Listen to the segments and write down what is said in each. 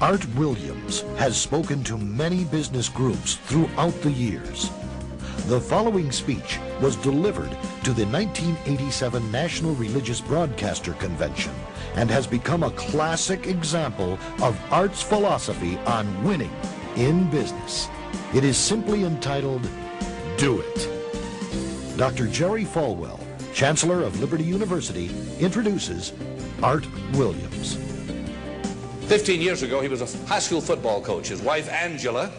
Art Williams has spoken to many business groups throughout the years. The following speech was delivered to the 1987 National Religious Broadcaster Convention and has become a classic example of Art's philosophy on winning in business. It is simply entitled, Do It. Dr. Jerry Falwell, Chancellor of Liberty University, introduces Art Williams. 15 years ago, he was a high school football coach. His wife, Angela,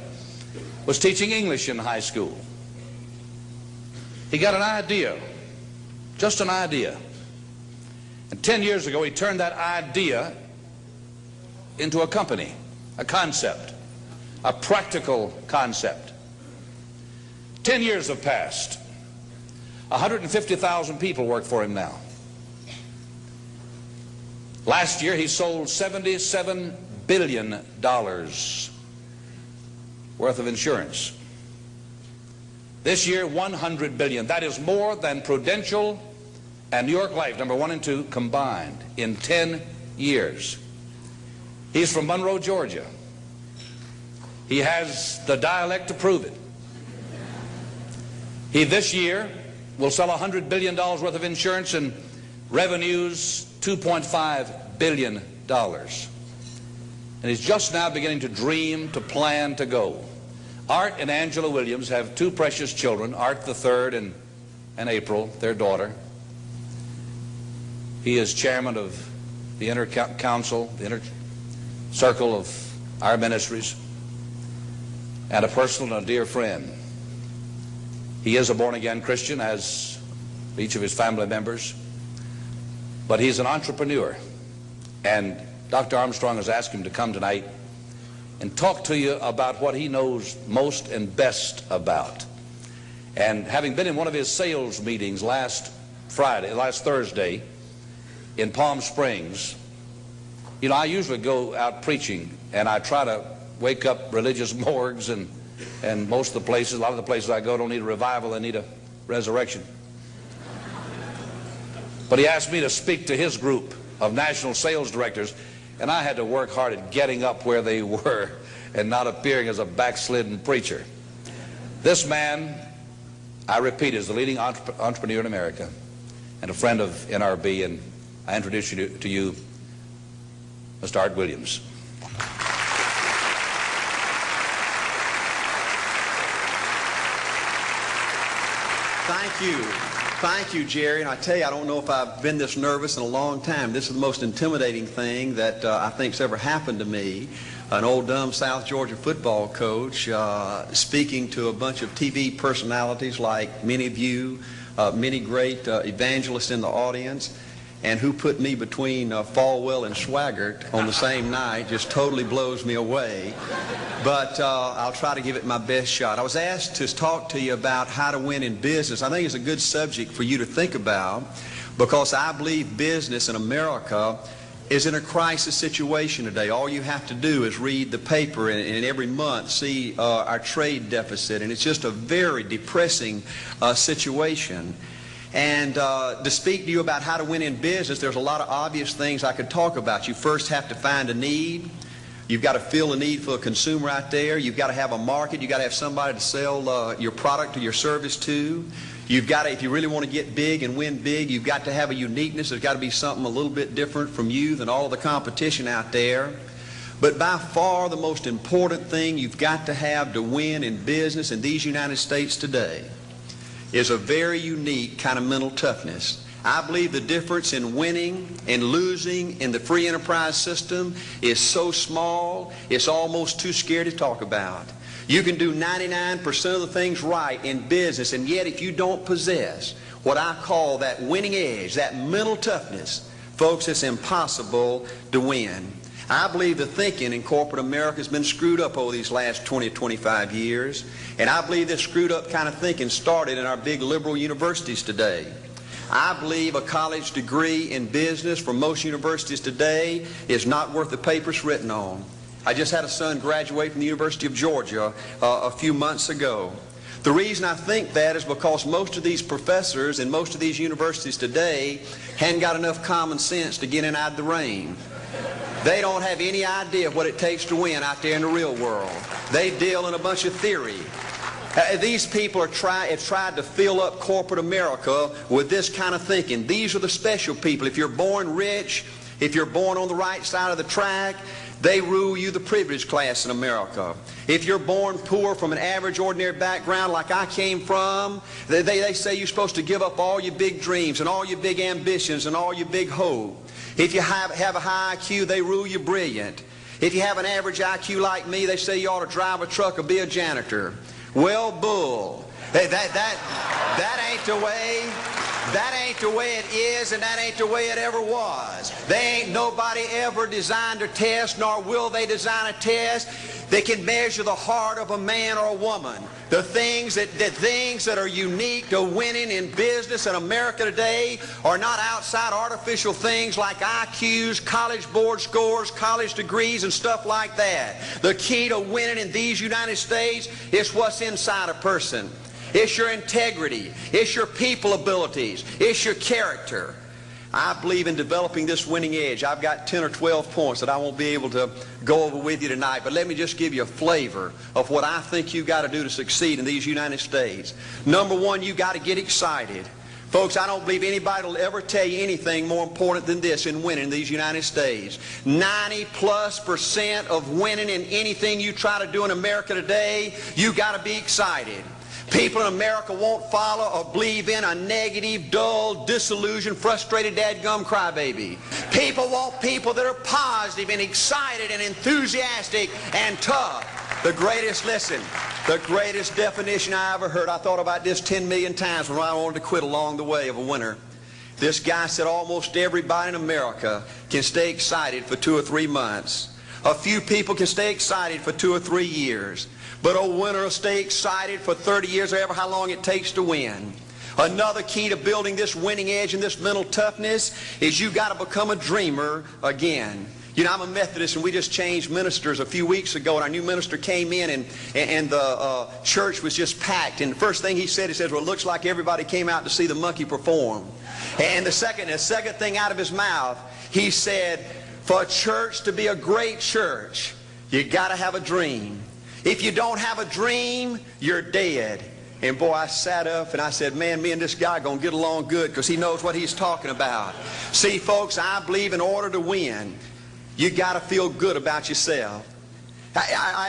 was teaching English in high school. He got an idea, just an idea. And 10 years ago, he turned that idea into a company, a concept, a practical concept. 10 years have passed. 150,000 people work for him now. Last year, he sold $77 billion worth of insurance. This year, $100 billion. That is more than Prudential and New York Life, number 1 and 2, combined in 10 years. He's from Monroe, Georgia. He has the dialect to prove it. He, this year, will sell $100 billion worth of insurance and revenues $2.5 billion. And he's just now beginning to dream, to plan, to go. Art and Angela Williams have 2 precious children, Art the third and April, their daughter. He is chairman of the inner council, the inner circle of our ministries, and a personal and a dear friend. He is a born-again Christian, as each of his family members, but he's an entrepreneur. And Dr. Armstrong has asked him to come tonight and talk to you about what he knows most and best about. And having been in one of his sales meetings last Thursday in Palm Springs, you know, I usually go out preaching and I try to wake up religious morgues, and most of the places, a lot of the places I go don't need a revival, they need a resurrection. But he asked me to speak to his group of national sales directors, and I had to work hard at getting up where they were and not appearing as a backslidden preacher. This man, I repeat, is the leading entrepreneur in America and a friend of NRB, and I introduce you to you, Mr. Art Williams. Thank you. Thank you, Jerry. And I tell you, I don't know if I've been this nervous in a long time. This is the most intimidating thing that I think's ever happened to me. An old dumb South Georgia football coach speaking to a bunch of TV personalities like many of you, many great evangelists in the audience, and who put me between Falwell and Swaggart on the same night just totally blows me away. But I'll try to give it my best shot. I was asked to talk to you about how to win in business. I think it's a good subject for you to think about, because I believe business in America is in a crisis situation today. All you have to do is read the paper and every month see our trade deficit, and it's just a very depressing situation. And to speak to you about how to win in business, there's a lot of obvious things I could talk about. You first have to find a need. You've got to fill a need for a consumer out there. You've got to have a market. You've got to have somebody to sell your product or your service to. You've got to, if you really want to get big and win big, you've got to have a uniqueness. There's got to be something a little bit different from you than all of the competition out there. But by far the most important thing you've got to have to win in business in these United States today is a very unique kind of mental toughness. I believe the difference in winning and losing in the free enterprise system is so small, it's almost too scary to talk about. You can do 99% of the things right in business, and yet if you don't possess what I call that winning edge, that mental toughness, folks, it's impossible to win. I believe the thinking in corporate America has been screwed up over these last 20 or 25 years, and I believe this screwed up kind of thinking started in our big liberal universities today. I believe a college degree in business from most universities today is not worth the paper it's written on. I just had a son graduate from the University of Georgia a few months ago. The reason I think that is because most of these professors in most of these universities today hadn't got enough common sense to get in out of the rain. They don't have any idea what it takes to win out there in the real world. They deal in a bunch of theory. These people have tried to fill up corporate America with this kind of thinking. These are the special people. If you're born rich, if you're born on the right side of the track, they rule you, the privileged class in America. If you're born poor from an average, ordinary background like I came from, they say you're supposed to give up all your big dreams and all your big ambitions and all your big hope. If you have a high IQ, they rule you brilliant. If you have an average IQ like me, they say you ought to drive a truck or be a janitor. Well, bull. That ain't the way. That ain't the way it is, and that ain't the way it ever was. They ain't nobody ever designed a test, nor will they design a test that can measure the heart of a man or a woman. The things that are unique to winning in business in America today are not outside artificial things like IQs, college board scores, college degrees, and stuff like that. The key to winning in these United States is what's inside a person. It's your integrity. It's your people abilities. It's your character. I believe in developing this winning edge. I've got 10 or 12 points that I won't be able to go over with you tonight, but let me just give you a flavor of what I think you've got to do to succeed in these United States. Number one, you've got to get excited. Folks, I don't believe anybody will ever tell you anything more important than this in winning in these United States. 90+% of winning in anything you try to do in America today, you've got to be excited. People in America won't follow or believe in a negative, dull, disillusioned, frustrated, dadgum crybaby. People want people that are positive and excited and enthusiastic and tough. The greatest definition I ever heard, I thought about this 10 million times when I wanted to quit along the way of a winner. This guy said almost everybody in America can stay excited for 2 or 3 months. A few people can stay excited for 2 or 3 years. But a winner will stay excited for 30 years or ever how long it takes to win. Another key to building this winning edge and this mental toughness is you've got to become a dreamer again. You know, I'm a Methodist, and we just changed ministers a few weeks ago, and our new minister came in, and the church was just packed. And the first thing he said, well, it looks like everybody came out to see the monkey perform. And the second thing out of his mouth, he said, for a church to be a great church, you got to have a dream. If you don't have a dream, you're dead. And boy, I sat up and I said, man, me and this guy are going to get along good because he knows what he's talking about. See, folks, I believe in order to win, you got to feel good about yourself.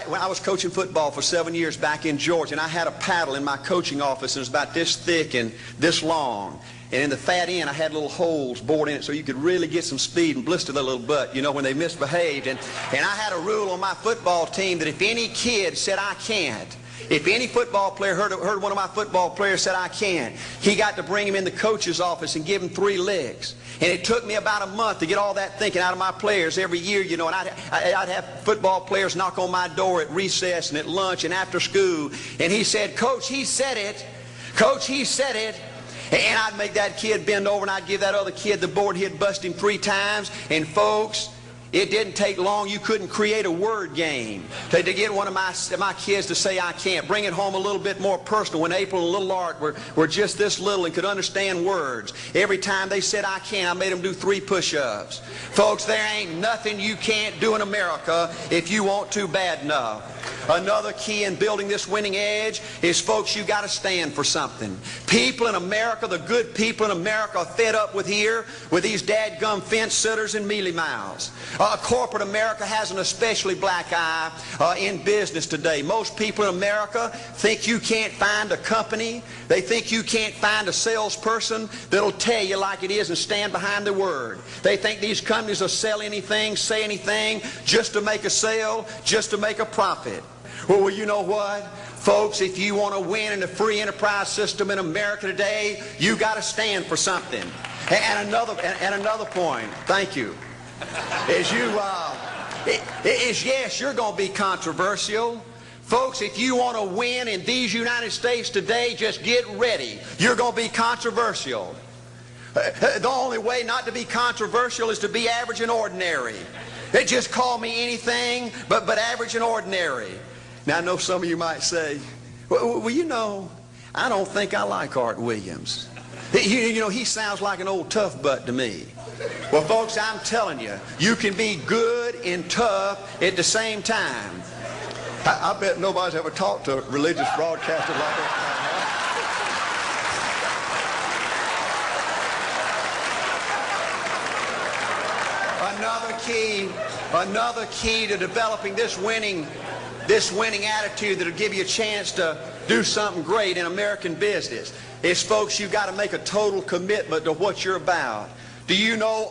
When I was coaching football for 7 years back in Georgia, and I had a paddle in my coaching office, and it was about this thick and this long. And in the fat end, I had little holes bored in it so you could really get some speed and blister their little butt, you know, when they misbehaved. And I had a rule on my football team that if any kid said, I can't, if any football player heard one of my football players said, I can't, he got to bring him in the coach's office and give him 3 licks. And it took me about a month to get all that thinking out of my players every year, you know, and I'd have football players knock on my door at recess and at lunch and after school. And he said, Coach, he said it. Coach, he said it. And I'd make that kid bend over and I'd give that other kid the board. He'd bust him 3 times. And folks, it didn't take long. You couldn't create a word game to get one of my kids to say I can't. Bring it home a little bit more personal. When April and little Art were just this little and could understand words, every time they said I can't, I made them do 3 push-ups. Folks, there ain't nothing you can't do in America if you want to bad enough. Another key in building this winning edge is, folks, you got to stand for something. People in America, the good people in America, are fed up with these dadgum fence sitters and mealy mouths. Corporate America has an especially black eye in business today. Most people in America think you can't find a company. They think you can't find a salesperson that'll tell you like it is and stand behind their word. They think these companies will sell anything, say anything, just to make a sale, just to make a profit. Well, you know what? Folks, if you want to win in the free enterprise system in America today, you got to stand for something. And another point, thank you, is yes, you're going to be controversial. Folks, if you want to win in these United States today, just get ready. You're going to be controversial. The only way not to be controversial is to be average and ordinary. They just call me anything but average and ordinary. Now, I know some of you might say, well, you know, I don't think I like Art Williams. You know, he sounds like an old tough butt to me. Well, folks, I'm telling you, you can be good and tough at the same time. I bet nobody's ever talked to a religious broadcaster like that. Another key to developing this winning attitude that'll give you a chance to do something great in American business is, folks, you've got to make a total commitment to what you're about. Do you know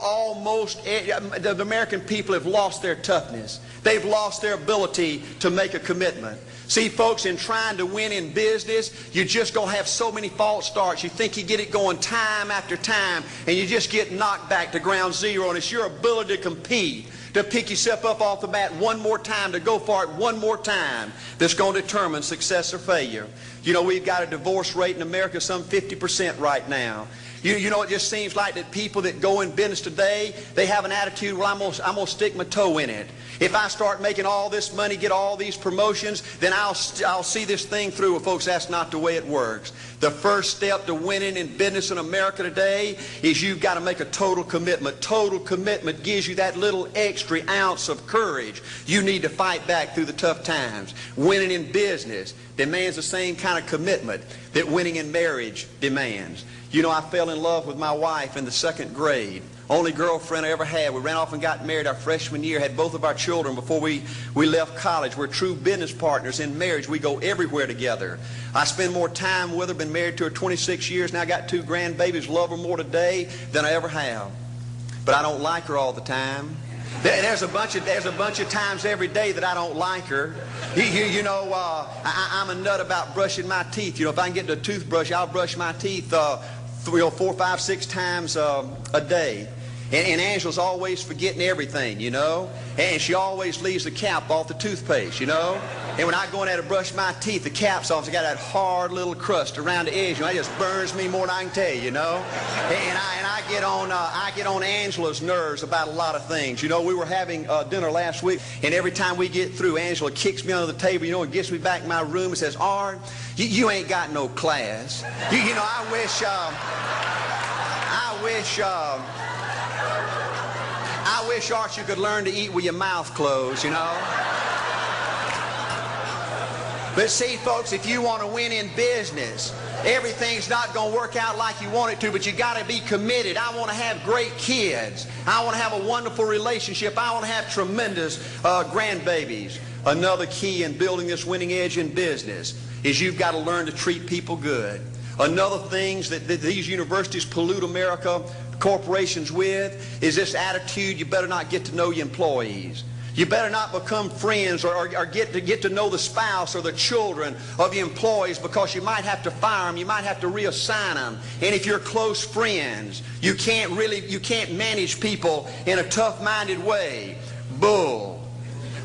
the American people have lost their toughness? They've lost their ability to make a commitment. See, folks, in trying to win in business, you're just going to have so many false starts. You think you get it going time after time, and you just get knocked back to ground zero, and it's your ability to compete, to pick yourself up off the mat one more time, to go for it one more time, that's going to determine success or failure. You know, we've got a divorce rate in America some 50% right now. You know, it just seems like that people that go in business today, they have an attitude, well, I'm going to stick my toe in it. If I start making all this money, get all these promotions, then I'll see this thing through. Well, folks, that's not the way it works. The first step to winning in business in America today is you've got to make a total commitment. Total commitment gives you that little extra ounce of courage you need to fight back through the tough times. Winning in business demands the same kind of commitment that winning in marriage demands. You know, I fell in love with my wife in the 2nd grade. Only girlfriend I ever had. We ran off and got married our freshman year, had both of our children before we left college. We're true business partners in marriage. We go everywhere together. I spend more time with her, been married to her 26 years, now I got 2 grandbabies, love her more today than I ever have. But I don't like her all the time. There's a bunch of times every day that I don't like her. I'm a nut about brushing my teeth. You know, if I can get the toothbrush, I'll brush my teeth 4, 5, 6 times a day. And Angela's always forgetting everything, you know. And she always leaves the cap off the toothpaste, you know. And when I go in there to brush my teeth, the cap's off. It's got that hard little crust around the edge. You know, it just burns me more than I can tell you, you know. And I get on Angela's nerves about a lot of things. You know, we were having dinner last week, and every time we get through, Angela kicks me under the table, you know, and gets me back in my room and says, "Art, you ain't got no class." You know, I wish, Art, you could learn to eat with your mouth closed, you know. But see, folks, if you want to win in business, everything's not going to work out like you want it to, but you got to be committed. I want to have great kids. I want to have a wonderful relationship. I want to have tremendous grandbabies. Another key in building this winning edge in business is you've got to learn to treat people good. Another thing that these universities pollute America, corporations with, is this attitude, you better not get to know your employees. You better not become friends or get to know the spouse or the children of your employees, because you might have to fire them, you might have to reassign them. And if you're close friends, you can't manage people in a tough-minded way. Bull.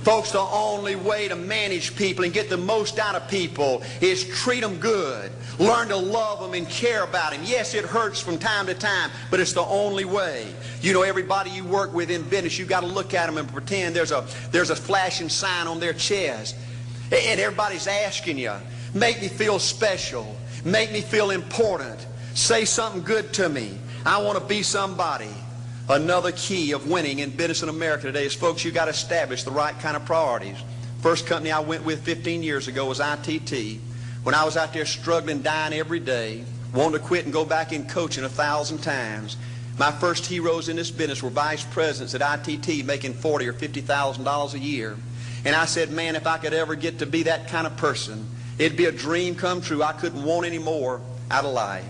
Folks, the only way to manage people and get the most out of people is treat them good. Learn to love them and care about them. Yes, it hurts from time to time, but it's the only way. You know, everybody you work with in business, you've got to look at them and pretend there's a flashing sign on their chest. And everybody's asking you, make me feel special. Make me feel important. Say something good to me. I want to be somebody. Another key of winning in business in America today is, folks, you've got to establish the right kind of priorities. First company I went with 15 years ago was ITT. When I was out there struggling, dying every day, wanting to quit and go back in coaching 1,000 times, my first heroes in this business were vice presidents at ITT making $40,000 or $50,000 a year. And I said, man, if I could ever get to be that kind of person, it'd be a dream come true. I couldn't want any more out of life.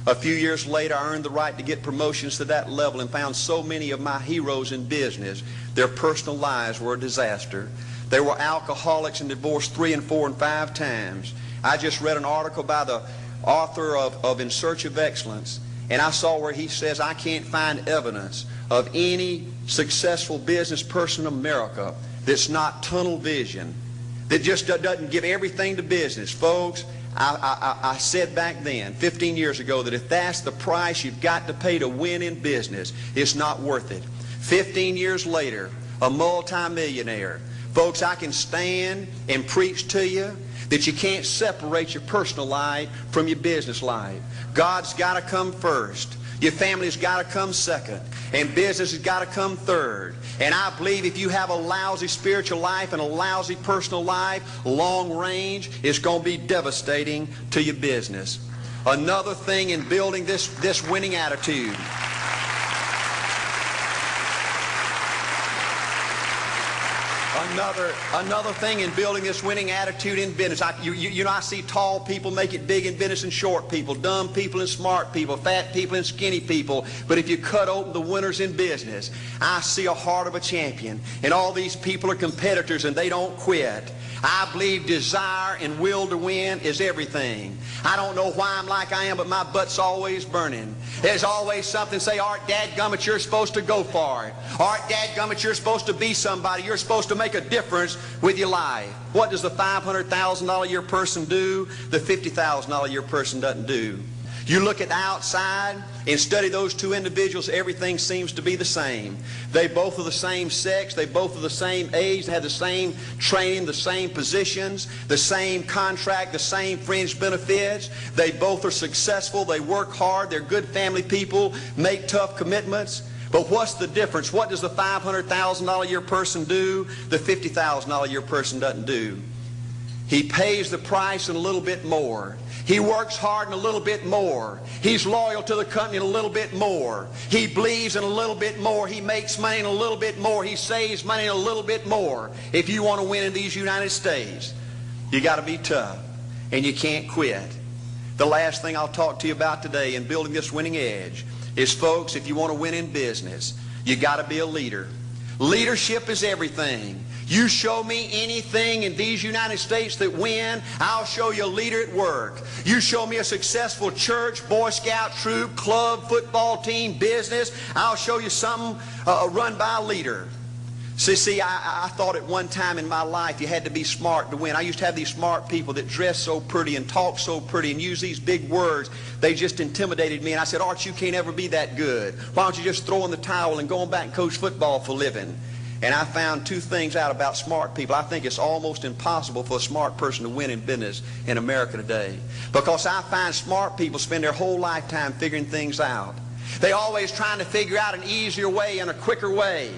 A few years later, I earned the right to get promotions to that level and found so many of my heroes in business, their personal lives were a disaster. They were alcoholics and divorced 3 and 4 and 5 times. I just read an article by the author of In Search of Excellence, and I saw where he says, I can't find evidence of any successful business person in America that's not tunnel vision, that just doesn't give everything to business. Folks, I said back then, 15 years ago, that if that's the price you've got to pay to win in business, it's not worth it. 15 years later, a multimillionaire. Folks, I can stand and preach to you that you can't separate your personal life from your business life. God's got to come first. Your family's got to come second, and business has got to come third. And I believe if you have a lousy spiritual life and a lousy personal life, long range, it's going to be devastating to your business. Another thing in building this winning attitude. Another thing in building this winning attitude in business. I see tall people make it big in business and short people, dumb people and smart people, fat people and skinny people. But if you cut open the winners in business, I see a heart of a champion. And all these people are competitors and they don't quit. I believe desire and will to win is everything. I don't know why I'm like I am, but my butt's always burning. There's always something say, Art, dadgummit, you're supposed to go for it. Art, dadgummit, you're supposed to be somebody. You're supposed to make a difference with your life. What does the $500,000 a year person do? The $50,000 a year person doesn't do. You look at the outside and study those two individuals, everything seems to be the same. They both are the same sex, they both are the same age, they have the same training, the same positions, the same contract, the same fringe benefits. They both are successful, they work hard, they're good family people, make tough commitments. But what's the difference? What does the $500,000 a year person do? The $50,000 a year person doesn't do. He pays the price and a little bit more. He works hard and a little bit more. He's loyal to the company and a little bit more. He believes in a little bit more. He makes money and a little bit more. He saves money and a little bit more. If you want to win in these United States, you got to be tough and you can't quit. The last thing I'll talk to you about today in building this winning edge is, folks, if you want to win in business, you got to be a leader. Leadership is everything. You show me anything in these United States that win, I'll show you a leader at work. You show me a successful church, Boy Scout troop, club, football team, business, I'll show you something run by a leader. See, I thought at one time in my life you had to be smart to win. I used to have these smart people that dress so pretty and talk so pretty and use these big words. They just intimidated me. And I said, Art, you can't ever be that good. Why don't you just throw in the towel and go on back and coach football for a living? And I found two things out about smart people. I think it's almost impossible for a smart person to win in business in America today. Because I find smart people spend their whole lifetime figuring things out. They're always trying to figure out an easier way and a quicker way.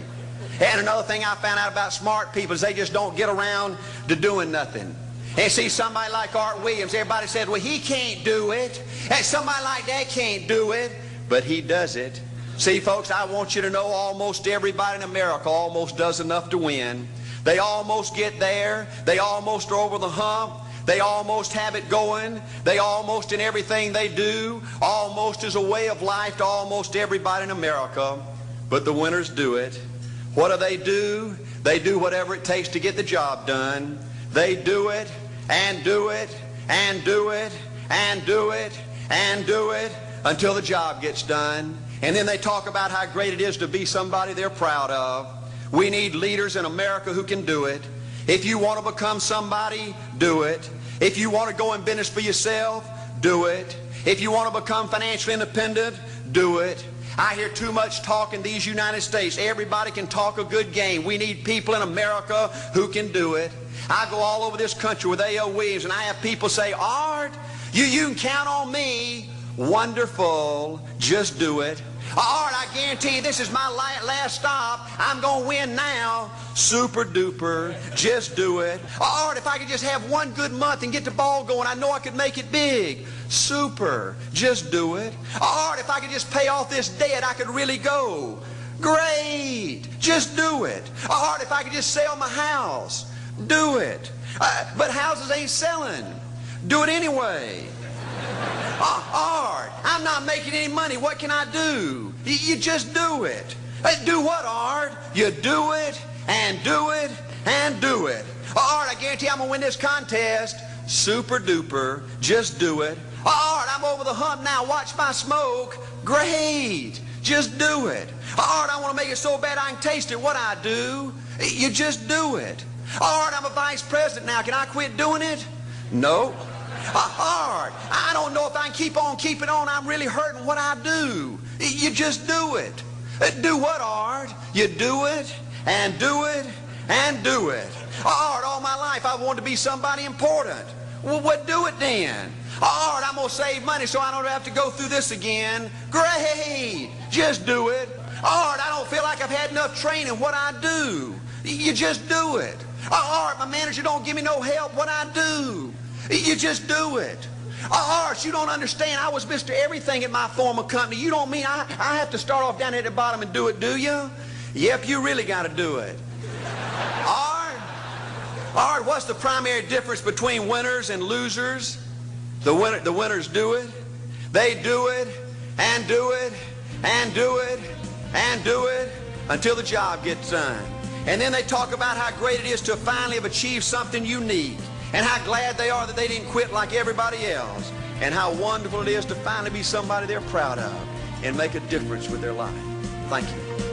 And another thing I found out about smart people is they just don't get around to doing nothing. And see, somebody like Art Williams, everybody said, well, he can't do it. And somebody like that can't do it. But he does it. See, folks, I want you to know almost everybody in America almost does enough to win. They almost get there. They almost are over the hump. They almost have it going. They almost, in everything they do, almost is a way of life to almost everybody in America. But the winners do it. What do? They do whatever it takes to get the job done. They do it and do it and do it and do it and do it until the job gets done. And then they talk about how great it is to be somebody they're proud of. We need leaders in America who can do it. If you want to become somebody, do it. If you want to go in business for yourself, do it. If you want to become financially independent, do it. I hear too much talk in these United States. Everybody can talk a good game. We need people in America who can do it. I go all over this country with A.O. Williams, and I have people say, Art, you can count on me. Wonderful. Just do it. Art, I guarantee you this is my last stop. I'm going to win now. Super duper. Just do it. Art, if I could just have one good month and get the ball going, I know I could make it big. Super. Just do it. Art, if I could just pay off this debt, I could really go. Great. Just do it. Art, if I could just sell my house. Do it. But houses ain't selling. Do it anyway. Art, I'm not making any money. What can I do? You just do it. Do what, Art? You do it and do it and do it. Art, I guarantee I'm going to win this contest. Super duper. Just do it. Art, I'm over the hump now. Watch my smoke. Great. Just do it. Art, I want to make it so bad I can taste it. What I do? You just do it. Art, I'm a vice president now. Can I quit doing it? No. Art, I don't know if I can keep on keeping on. I'm really hurting. What I do? You just do it. Do what, Art? You do it and do it and do it. Art, all my life I wanted to be somebody important. Well, what do it then? All right, I'm going to save money so I don't have to go through this again. Great. Just do it. All right, I don't feel like I've had enough training. What I do? You just do it. All right, my manager don't give me no help. What I do? You just do it. All right, you don't understand. I was Mr. Everything at my former company. You don't mean I have to start off down at the bottom and do it, do you? Yep, you really got to do it. All right. All right, what's the primary difference between winners and losers? The winners do it. They do it and do it and do it and do it until the job gets done. And then they talk about how great it is to finally have achieved something unique and how glad they are that they didn't quit like everybody else and how wonderful it is to finally be somebody they're proud of and make a difference with their life. Thank you.